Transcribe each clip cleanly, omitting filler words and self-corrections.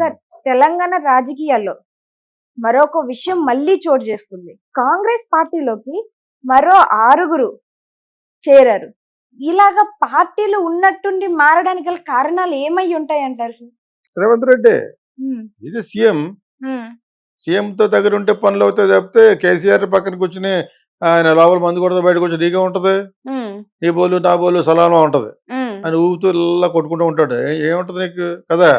Sir Telangana రాజకీయాల్లో మరొక విషయం మళ్ళీ చోటు చేసుకుంది. కాంగ్రెస్ పార్టీలోకి మరో 6 చేరారు. ఇలాగా పార్టీలు ఉన్నట్టుండి మారడానికి గల కారణాలు ఏమై ఉంటాయి అంటారు sir? Revanth Reddy is CM తో దగ్గర ఉంటే పనులు అవుతాయి తప్పితే కేసీఆర్ పక్కన కూర్చుని ఆయన లోపల మందు కొడతా బయటకు వచ్చి నీకే ఉంటది, నీ బోలు నా బోలు సలామా ఉంటది అని ఊపుతూ ఇలా కొట్టుకుంటూ ఉంటాడు. ఏముంటది నీకు కదా?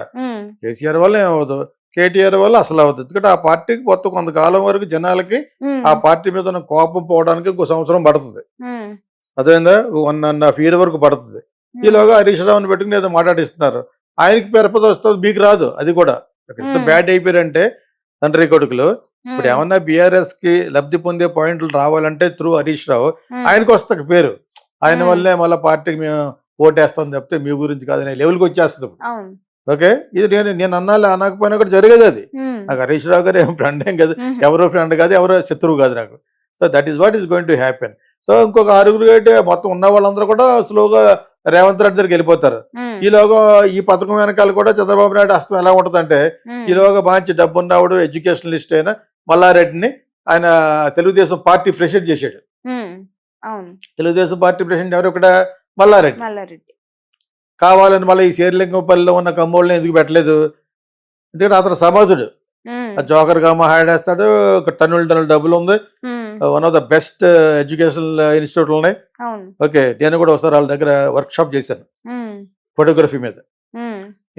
కేసీఆర్ వల్ల ఏమవుతుంది, కేటీఆర్ వల్ల అసలు అవుతుంది. ఎందుకంటే ఆ పార్టీకి మొత్తం కొంతకాలం వరకు జనాలకి ఆ పార్టీ మీద ఉన్న కోపం పోవడానికి ఇంకో సంవత్సరం పడుతుంది. అదేందా 1.5 year వరకు పడుతుంది. ఈలోగా హరీష్ రావుని పెట్టుకుని ఏదో మాట్లాడిస్తున్నారు. ఆయనకి పెరపద వస్తుంది, మీకు రాదు. అది కూడా ఎంత బ్యాడ్ అయిపోయారంటే తండ్రి కొడుకులు. ఇప్పుడు ఏమన్నా బీఆర్ఎస్ కి లబ్ధి పొందే పాయింట్లు రావాలంటే త్రూ హరీష్ రావు, ఆయనకు వస్తుంది పేరు. ఆయన వల్లే మళ్ళీ పార్టీకి మేము ఓటేస్తాం తప్పితే మీ గురించి కాదనే లెవెల్కి వచ్చేస్తుంది. ఓకే, ఇది నేను అన్నాళ్ళు అనకపోయినా కూడా జరిగేది. అది నాకు హరీష్ రావు గారు ఏం ఫ్రెండ్ ఏం కాదు, ఎవరో ఫ్రెండ్ కాదు, ఎవరో శత్రువు కాదు నాకు. So that is what is going to happen. So ఇంకొక 6 అయితే మొత్తం ఉన్న వాళ్ళందరూ కూడా స్లోగా రేవంత్ రెడ్డి దగ్గరికి వెళ్ళిపోతారు. ఈలోగా ఈ పథకం వెనకాల కూడా చంద్రబాబు నాయుడు హస్తం ఎలా ఉంటుందంటే, ఈలోగా మంచి డబ్బు ఉన్నవాడు ఎడ్యుకేషనలిస్ట్ అయిన మల్లారెడ్డిని ఆయన తెలుగుదేశం పార్టీ ప్రెసిడెంట్ చేశాడు. తెలుగుదేశం పార్టీ ప్రెసిడెంట్ ఎవరు ఇక్కడ? మల్లారెడ్డి. కావాలని మళ్ళీ ఈ శేర్లింగంపల్లిలో ఉన్న కమ్మోళ్ళని ఎందుకు పెట్టలేదు? ఎందుకంటే అతను సమర్థుడు. జోకర్ గా హాడేస్తాడు, టన్నుల డబ్బులు ఉంది, one of the best educational ఇన్స్టిట్యూట్లు ఉన్నాయి. ఓకే, నేను కూడా ఒకసారి వాళ్ళ దగ్గర వర్క్ షాప్ చేశాను ఫోటోగ్రఫీ మీద.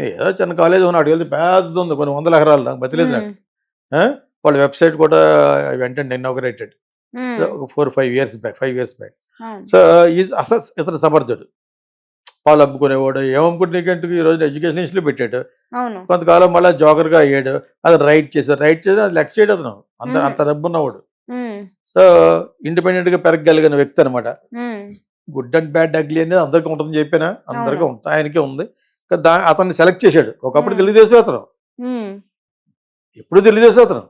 ఏదో చిన్న కాలేజ్ ఉన్నాడు, వెళ్తే పెద్ద ఉంది, కొన్ని 100 ఎకరాలు, నాకు బతిలేదు నాకు. వాళ్ళ వెబ్సైట్ కూడా వెంటనే ఇనాగరేటెడ్ 4-5 years బ్యాక్. సో ఇతను సమర్థుడు. పాలు అమ్ముకునేవాడు, ఏమనుకుంటే నీకంటే ఈ రోజు ఎడ్యుకేషన్ ఇన్స్టిట్యూట్ పెట్టాడు. కొంతకాలం మళ్ళీ జోకర్ గా అయ్యాడు. అది రైట్ చేసి అది లెక్క చేయడు అతను. అంత డబ్బు ఉన్నవాడు. సో ఇండిపెండెంట్ గా పెరగగలిగిన వ్యక్తి అనమాట. గుడ్ అండ్ బ్యాడ్ అగ్లీ అనేది అందరికీ ఉంటుందని చెప్పినా, అందరికీ ఉంటుంది, ఆయనకే ఉంది. అతన్ని సెలెక్ట్ చేశాడు. ఒకప్పుడు తెలుగుదేశం అతను, ఎప్పుడు తెలుగుదేశం అతను.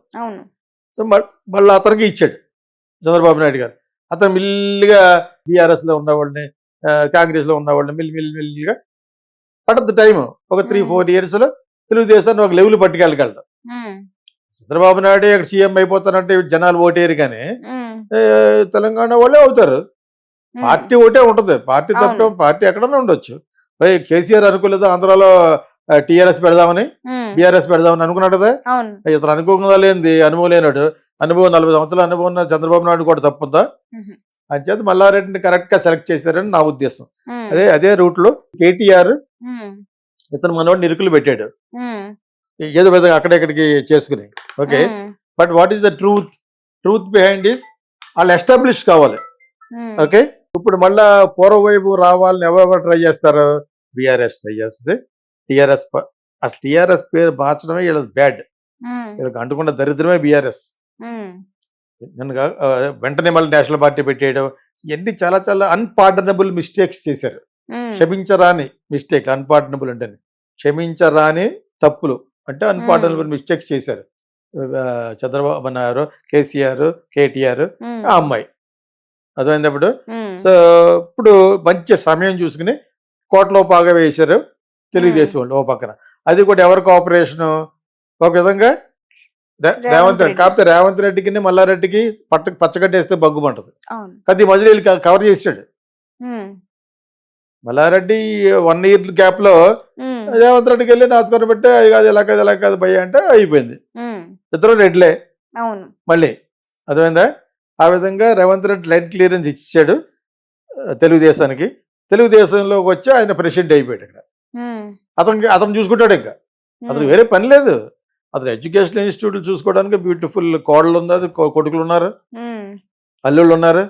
సో మళ్ళీ అతనికి ఇచ్చాడు చంద్రబాబు నాయుడు గారు. అతను మిల్లిగా బీఆర్ఎస్ లో ఉన్నవాళ్ళని, కాంగ్రెస్ లో ఉన్నవాళ్ళని మిల్లిగా పడద్దు టైం ఒక 3-4 years లో తెలుగుదేశాన్ని ఒక లెవెల్ పట్టుకెళ్ళగలడు. చంద్రబాబు నాయుడు ఇక్కడ సీఎం అయిపోతానంటే జనాలు ఓటేరు, కానీ తెలంగాణ వాళ్ళే అవుతారు. పార్టీ ఓటే ఉంటుంది. పార్టీ తప్ప పార్టీ ఎక్కడన్నా ఉండొచ్చు. కేసీఆర్ అనుకోలేదు ఆంధ్రాలో టీఆర్ఎస్ పెడదామని, బీఆర్ఎస్ పెడదామని అనుకున్నాడు కదా. ఇతను అనుకోకుండా లేనిది అనుభవం లేనాడు. 40 సంవత్సరాల అనుభవం ఉన్న చంద్రబాబు నాయుడు కూడా తప్పుందా? అంచేత మల్లారెడ్డిని కరెక్ట్ గా సెలెక్ట్ చేశారని నా ఉద్దేశం. అదే రూట్ లో కేటీఆర్ ఇతను మనోడిని ఇరుకులు పెట్టాడు ఏదో విధంగా అక్కడెక్కడికి చేసుకుని. Okay, but what is the truth behind is వాళ్ళు ఎస్టాబ్లిష్ కావాలి. ఓకే, ఇప్పుడు మళ్ళా పూర్వవైపు రావాలని ఎవరెవరు ట్రై చేస్తారు? బీఆర్ఎస్ ట్రై చేస్తుంది. టీఆర్ఎస్ అసలు టీఆర్ఎస్ పేరు మార్చడమే వీళ్ళది బ్యాడ్. వీళ్ళకి అంటుకున్న దరిద్రమే బీఆర్ఎస్. వెంటనే మళ్ళీ నేషనల్ పార్టీ పెట్టేయడం, ఇవన్నీ చాలా చాలా అన్పార్డనబుల్ మిస్టేక్స్ చేశారు. క్షమించరాని మిస్టేక్. అన్పార్డనబుల్ అంటే క్షమించరాని తప్పులు, అంటే అన్పార్డనబుల్ మిస్టేక్స్ చేశారు చంద్రబాబు నాయుడు, కేసీఆర్, కేటీఆర్, ఆ అమ్మాయి. అర్థమైనప్పుడు సో ఇప్పుడు మంచి సమయం చూసుకుని కోటలో పాగా వేశారు తెలుగుదేశం వాళ్ళు ఓ పక్కన. అది కూడా ఎవరి కోఆపరేషను? ఒక విధంగా రేవంత్ రెడ్డి. కాకపోతే రేవంత్ రెడ్డికి మల్లారెడ్డికి పచ్చగడ్డేస్తే బగ్గుమంటది. కానీ మధ్యలో కవర్ చేసాడు. మల్లారెడ్డి 1 year గ్యాప్ లో రేవంత్ రెడ్డికి వెళ్ళి నాచుకొని పెట్టి అది కాదు ఎలా కాదు భయ్య అంటే అయిపోయింది. ఇద్దరు రెడ్లే మళ్ళీ. అర్థమైందా? ఆ విధంగా రేవంత్ రెడ్డి లైట్ క్లియరెన్స్ ఇచ్చాడు తెలుగుదేశానికి. తెలుగుదేశంలోకి వచ్చి ఆయన ప్రెసిడెంట్ అయిపోయాడు. ఇక్కడ అతను చూసుకుంటాడు. ఇంకా అతను వేరే పని లేదు. అతను ఎడ్యుకేషన్ ఇన్స్టిట్యూట్లు చూసుకోవడానికి బ్యూటిఫుల్ కోడలు ఉన్నారు, కొడుకులు ఉన్నారు, అల్లుళ్ళు ఉన్నారు.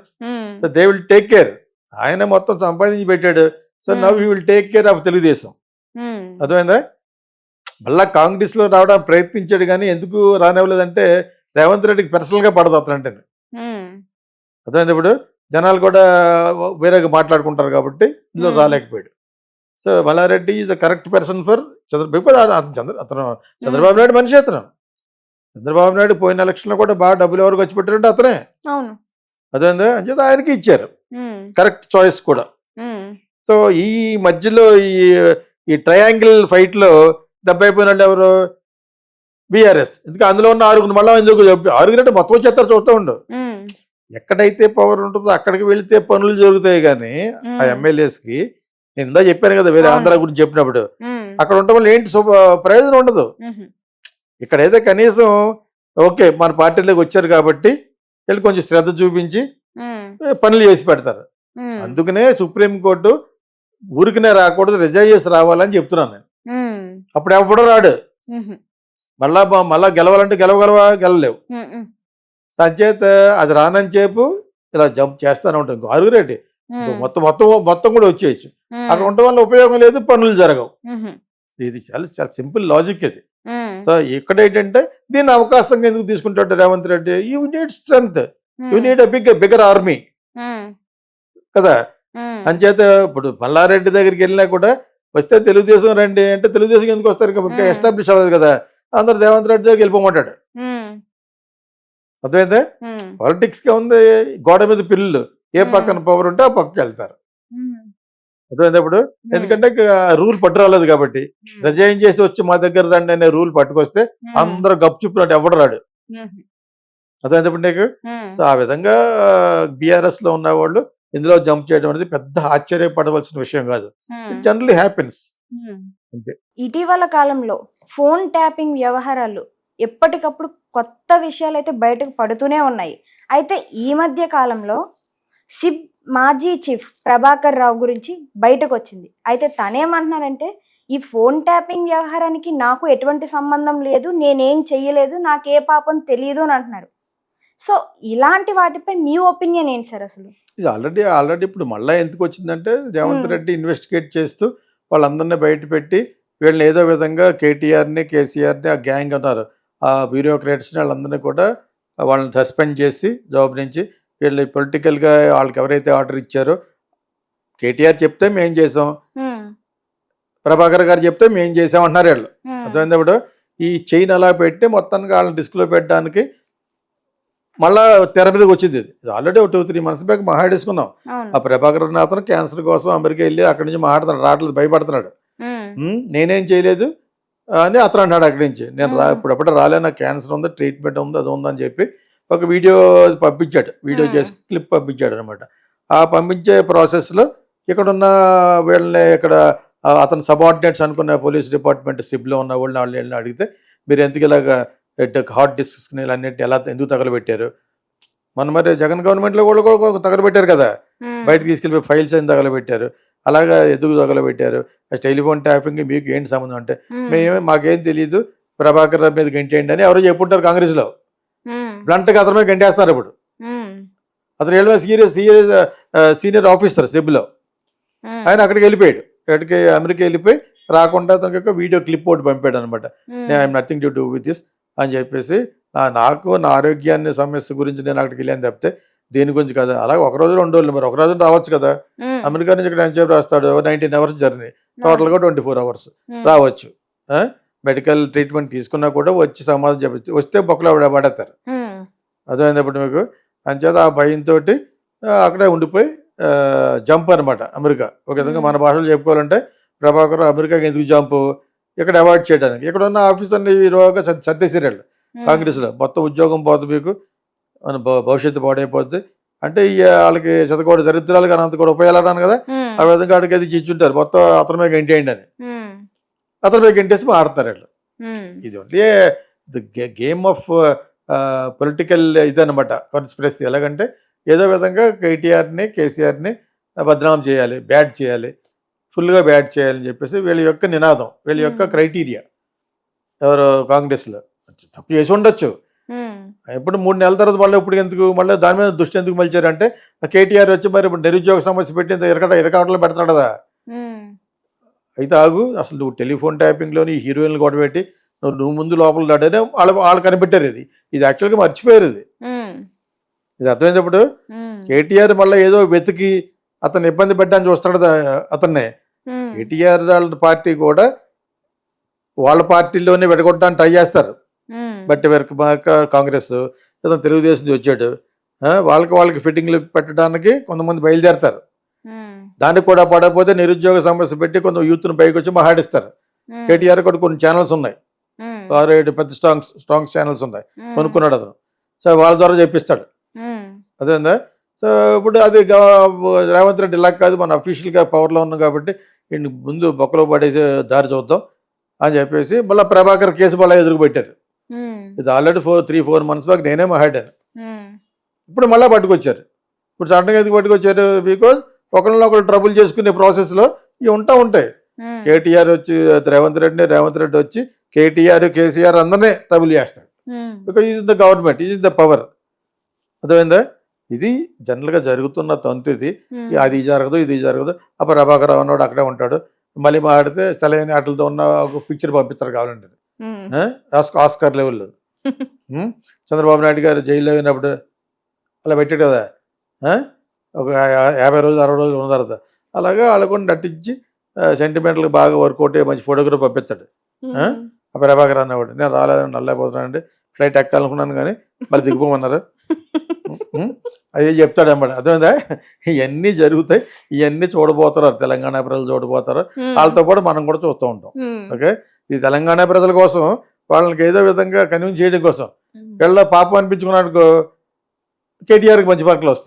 So they will take care. ఆయన మొత్తం సంపాదించి పెట్టాడు. So now he will take care of Telugu Desam. అర్థమైందా? మళ్ళా కాంగ్రెస్ లో రావడానికి ప్రయత్నించాడు, కానీ ఎందుకు రానివ్వలేదంటే రేవంత్ రెడ్డికి పర్సనల్ గా పడదు అతను అంటే. అర్థమైంది? ఇప్పుడు జనాలు కూడా వేరేగా మాట్లాడుకుంటారు కాబట్టి ఇందులో రాలేకపోయాడు. So Mallareddy is a correct person for Chandrababu Naidu మనిషి. అతను చంద్రబాబు నాయుడు పోయిన ఎలక్షన్లో కూడా బాగా డబ్బులు ఎవరికి వచ్చి పెట్టారంటే అతనే. అదేందా అంచేత ఆయనకి ఇచ్చారు. కరెక్ట్ చాయిస్ కూడా. సో ఈ మధ్యలో ఈ ట్రయాంగిల్ ఫైట్ లో దెబ్బ అయిపోయిన వాళ్ళు ఎవరు? బీఆర్ఎస్. ఎందుకంటే అందులో ఉన్న 6 మళ్ళీ ఎందుకు 6 అంటే మొత్తం వచ్చేస్తారు చూస్తూ ఉండు. ఎక్కడైతే పవర్ ఉంటుందో అక్కడికి వెళితే పనులు జరుగుతాయి కానీ ఆ ఎమ్మెల్యేస్కి. నేను ఇందా చెప్పాను కదా వేరే ఆంధ్ర గురించి చెప్పినప్పుడు, అక్కడ ఉండటం వల్ల ఏంటి ప్రయోజనం ఉండదు. ఇక్కడైతే కనీసం ఓకే మన పార్టీలోకి వచ్చారు కాబట్టి వీళ్ళు కొంచెం శ్రద్ధ చూపించి పనులు చేసి పెడతారు. అందుకనే సుప్రీంకోర్టు ఊరికనే రాకూడదు, రిజైన్ చేసి రావాలని చెప్తున్నాను నేను. అప్పుడు ఎవడో రాడు. మళ్ళా గెలవాలంటే గెలవలేవు. సంచేత అది రానని చెప్పు ఇలా జంప్ చేస్తానే ఉంటాం. 6 రేటి మొత్తం కూడా వచ్చేయచ్చు. అక్కడ ఉండటం వల్ల ఉపయోగం లేదు, పనులు జరగవు. ఇది చాలా చాలా సింపుల్ లాజిక్ ఇది. సో ఇక్కడ ఏంటంటే దీన్ని అవకాశంగా ఎందుకు తీసుకుంటాడు Revanth Reddy? You need strength, you need bigger army కదా. అంచేత ఇప్పుడు మల్లారెడ్డి దగ్గరికి వెళ్ళినా కూడా వస్తే తెలుగుదేశం రండి అంటే తెలుగుదేశం ఎందుకు వస్తారు? ఇంకా ఎస్టాబ్లిష్ అవ్వదు కదా. అందరు రేవంత్ రెడ్డి దగ్గరికి వెళ్ళిపోమంటాడు. అర్థమైతే పాలిటిక్స్ గా ఉంది, గోడ మీద పిల్లులు ఏ పక్కన పవర్ ఉంటే ఆ పక్కకి వెళ్తారు. అర్థమైంది ఇప్పుడు. ఎందుకంటే రూల్ పట్టు రాలేదు కాబట్టి రిజైన్ చేసి వచ్చి మా దగ్గర రండి అనే రూల్ పట్టుకొస్తే అందరూ గప్ చూపినట్టు ఎవడు రాడు. అర్థమైంది ఇప్పుడు నీకు. సో ఆ విధంగా బీఆర్ఎస్ లో ఉన్న వాళ్ళు ఇందులో జంప్ చేయడం అనేది పెద్ద ఆశ్చర్యపడవలసిన విషయం కాదు. Generally happens. ఇటీవల కాలంలో ఫోన్ ట్యాపింగ్ వ్యవహారాలు ఎప్పటికప్పుడు కొత్త విషయాలు అయితే బయటకు పడుతూనే ఉన్నాయి. అయితే ఈ మధ్య కాలంలో సిబ్ మాజీ చీఫ్ ప్రభాకర్ రావు గురించి బయటకు వచ్చింది. అయితే తనేమంటున్నారంటే ఈ ఫోన్ ట్యాపింగ్ వ్యవహారానికి నాకు ఎటువంటి సంబంధం లేదు, నేనేం చెయ్యలేదు, నాకే పాపం తెలియదు అని అంటున్నారు. సో ఇలాంటి వాటిపై మీ ఒపీనియన్ ఏంటి సార్? అసలు ఇది ఆల్రెడీ ఇప్పుడు మళ్ళీ ఎందుకు వచ్చిందంటే రేవంత్ రెడ్డి ఇన్వెస్టిగేట్ చేస్తూ వాళ్ళందరినీ బయట పెట్టి వీళ్ళని ఏదో విధంగా కేటీఆర్ని కేసీఆర్ని ఆ గ్యాంగ్ ఉన్నారు ఆ బ్యూరోక్రాట్స్ని వాళ్ళందరినీ కూడా వాళ్ళని సస్పెండ్ చేసి జాబ్ నుంచి వీళ్ళు పొలిటికల్గా వాళ్ళకి ఎవరైతే ఆర్డర్ ఇచ్చారో కేటీఆర్ చెప్తే మేం చేసాం, ప్రభాకర్ గారు చెప్తే మేం చేసాం అంటున్నారు వీళ్ళు. అర్థమైనప్పుడు ఈ చైన్ అలా పెట్టి మొత్తానికి వాళ్ళని డిస్క్లో పెట్టడానికి మళ్ళా తెర మీదకి వచ్చింది. ఇది ఆల్రెడీ ఒక 2-3 months బ్యాక్ మాట్లాడేసుకున్నాం. ఆ ప్రభాకర్ అతను క్యాన్సర్ కోసం అమెరికా వెళ్ళి అక్కడి నుంచి మాట్లాడుతున్నాడు, రావట్లేదు, భయపడుతున్నాడు. నేనేం చేయలేదు అని అతను అన్నాడు అక్కడి నుంచి. నేను ఇప్పుడప్పుడే రాలే, నాకు క్యాన్సర్ ఉంది, ట్రీట్మెంట్ ఉంది, అది ఉందని చెప్పి ఒక వీడియో పంపించాడు, వీడియో చేసి క్లిప్ పంపించాడు అనమాట. ఆ పంపించే ప్రాసెస్లో ఇక్కడున్న వీళ్ళని ఇక్కడ అతను సబార్డినేట్స్ అనుకున్న పోలీస్ డిపార్ట్మెంట్ సిబ్లో ఉన్న వాళ్ళని అడిగితే మీరు ఎందుకు ఇలాగా హార్డ్ డిస్క్ని అన్నింటి ఎలా ఎందుకు తగలబెట్టారు? మరి జగన్ గవర్నమెంట్లో కూడా తగలబెట్టారు కదా, బయటకు తీసుకెళ్ళిపోయి ఫైల్స్ అని తగలబెట్టారు. అలాగా ఎందుకు తగలబెట్టారు? టెలిఫోన్ ట్యాపింగ్ మీకు ఏంటి సంబంధం అంటే మాకేం తెలియదు, ప్రభాకర్ మీద గంటేయండి అని ఎవరో చెప్పుంటారు కాంగ్రెస్లో. బ్లంట్గా అతని మీద గంటేస్తున్నారు. ఇప్పుడు అతను వెళ్ళిన సీనియర్ ఆఫీసర్ సిబ్లో, ఆయన అక్కడికి వెళ్ళిపోయాడు. ఎక్కడికి అమెరికా వెళ్ళిపోయి రాకుండా అతనికి వీడియో క్లిప్ ఒకటి పంపాడు అనమాట. నేను I'm nothing to do with this అని చెప్పేసి నాకు నా ఆరోగ్యాన్ని సమస్య గురించి నేను అక్కడికి వెళ్ళాను తప్పితే దేని గురించి కదా. అలాగే 1 రోజు 2 రోజులు మరి 1 రోజు రావచ్చు కదా. అమెరికా నుంచి ఇక్కడ ఎంతసేపు రాస్తాడు? 19 hours జర్నీ, టోటల్గా 24 hours రావచ్చు. మెడికల్ ట్రీట్మెంట్ తీసుకున్నా కూడా వచ్చి సమాధానం చెప్పచ్చు, వస్తే బొక్కలో పడేస్తారు. అదైనప్పుడు మీకు అంచేత ఆ భయంతో అక్కడే ఉండిపోయి జంప్ అనమాట అమెరికా. ఒక విధంగా మన భాషలో చెప్పుకోవాలంటే ప్రభాకర్ అమెరికాకి ఎందుకు జంపు? ఇక్కడ అవాయిడ్ చేయడానికి. ఇక్కడ ఉన్న ఆఫీసర్ని ఈరోజు సర్దేశారు కాంగ్రెస్లో. మొత్తం ఉద్యోగం పోతుంది మీకు, మన భవిష్యత్తు పాడైపోద్ది అంటే వాళ్ళకి శతకోటి దరిద్రాలు కానీ అంత కూడా ఉపయోగాలు కదా. ఆ విధంగా అడిగి అది ఇచ్చుంటారు మొత్తం అతని మీద గంటేయండి అని. అతని మీద గంటేసి ఆడతారు వీళ్ళు. ఇది ఓన్లీ గేమ్ ఆఫ్ పొలిటికల్ ఇదనమాట, కాన్స్పిరసీ. ఎలాగంటే ఏదో విధంగా కేటీఆర్ని కేసీఆర్ని బదనాం చేయాలి, బ్యాడ్ చేయాలి, ఫుల్గా బ్యాడ్ చేయాలని చెప్పేసి వీళ్ళ యొక్క నినాదం, వీళ్ళ యొక్క క్రైటీరియా. ఎవరు కాంగ్రెస్లో తప్పు చేసి ఉండొచ్చు, ఇప్పుడు 3 నెలల తర్వాత మళ్ళీ ఇప్పుడు ఎందుకు మళ్ళీ దాని మీద దృష్టి ఎందుకు మలిచారంటే కేటీఆర్ వచ్చి మరి ఇప్పుడు నిరుద్యోగ సమస్య పెట్టి ఇరకాటలో పెడతాడు కదా. అయితే ఆగు, అసలు నువ్వు టెలిఫోన్ ట్యాపింగ్లోని హీరోయిన్లు కూడా పెట్టి నువ్వు ముందు లోపల దాటనే వాళ్ళు కనిపెట్టారు. ఇది యాక్చువల్గా మర్చిపోయారు. ఇది అర్థమైనప్పుడు కేటీఆర్ మళ్ళీ ఏదో వెతికి అతను ఇబ్బంది పెట్టడానికి చూస్తాడు అతన్నే. కేటీఆర్ వాళ్ళ పార్టీ కూడా వాళ్ళ పార్టీలోనే వెడగొట్టడానికి ట్రై చేస్తారు. బట్ కాంగ్రెస్ అతను తెలుగుదేశం వచ్చాడు, వాళ్ళకి ఫిట్టింగ్లు పెట్టడానికి కొంతమంది బయలుదేరతారు. దానికి కూడా పడకపోతే నిరుద్యోగ సమస్య పెట్టి కొంత యూత్ను పైకి వచ్చి మాట్లాడిస్తారు. కేటీఆర్ కూడా కొన్ని ఛానల్స్ ఉన్నాయి, 6-7 పెద్ద స్ట్రాంగ్ ఛానల్స్ ఉన్నాయి, కొనుక్కున్నాడు అతను. సో వాళ్ళ ద్వారా చెప్పిస్తాడు, అదేందా. సో ఇప్పుడు అది రేవంత్ రెడ్డి ఇలా కాదు, మన అఫీషియల్గా పవర్లో ఉన్నాం కాబట్టి వీడిని ముందు బొక్కలో పడేసే దారి చూద్దాం అని చెప్పేసి మళ్ళీ ప్రభాకర్ కేసు మళ్ళీ ఎదురు పెట్టారు. ఇది ఆల్రెడీ 3-4 months బ్యాక్ నేనే మాట్లాడాను. ఇప్పుడు మళ్ళీ పట్టుకొచ్చారు. ఇప్పుడు సడన్గా ఎందుకు పట్టుకొచ్చారు? బికాజ్ ఒకళ్ళు ట్రబుల్ చేసుకునే ప్రాసెస్లో ఇవి ఉంటాయి. కేటీఆర్ వచ్చి రేవంత్ రెడ్డి వచ్చి కేటీఆర్ కేసీఆర్ అందరినీ ట్రబుల్ చేస్తాడు. Because is the government, is the power, అర్థమైందా. ఇది జనరల్గా జరుగుతున్న తంతు ఇది. అది ఇది జరగదు. ఆ ప్రభాకర్ రావు అన్నాడు అక్కడే ఉంటాడు, మళ్ళీ మాట్లాడితే సలైన ఆటలతో ఉన్న ఒక పిక్చర్ పంపిస్తారు కావాలండి, ఆస్కార్ లెవెల్లో. చంద్రబాబు నాయుడు గారు జైల్లో అయినప్పుడు అలా పెట్టాడు కదా, ఒక 50 రోజులు 60 రోజులు ఉన్న తర్వాత అలాగా వాళ్ళకు నటించి సెంటిమెంట్లకు బాగా వర్కౌట్ అయ్యి మంచి ఫోటోగ్రాఫ్ పంపిస్తాడు. ఆ ప్రభాకర్ అన్నవాడు నేను రాలేదని నల్లైపోతున్నానండి, ఫ్లైట్ ఎక్కాలనుకున్నాను కానీ మళ్ళీ దిగిపోమన్నారు, అదే చెప్తాడు అన్నమాట. అర్థమైందా. ఇవన్నీ జరుగుతాయి, ఇవన్నీ చూడబోతారు తెలంగాణ ప్రజలు చూడబోతారు, వాళ్ళతో పాటు మనం కూడా చూస్తూ ఉంటాం. ఓకే, ఈ తెలంగాణ ప్రజల కోసం వాళ్ళకి ఏదో విధంగా కన్విన్స్ చేయడం కోసం వీళ్ళ పాపం అనిపించుకున్నాడుకో కేటీఆర్కి మంచి పక్కలు వస్తాయి.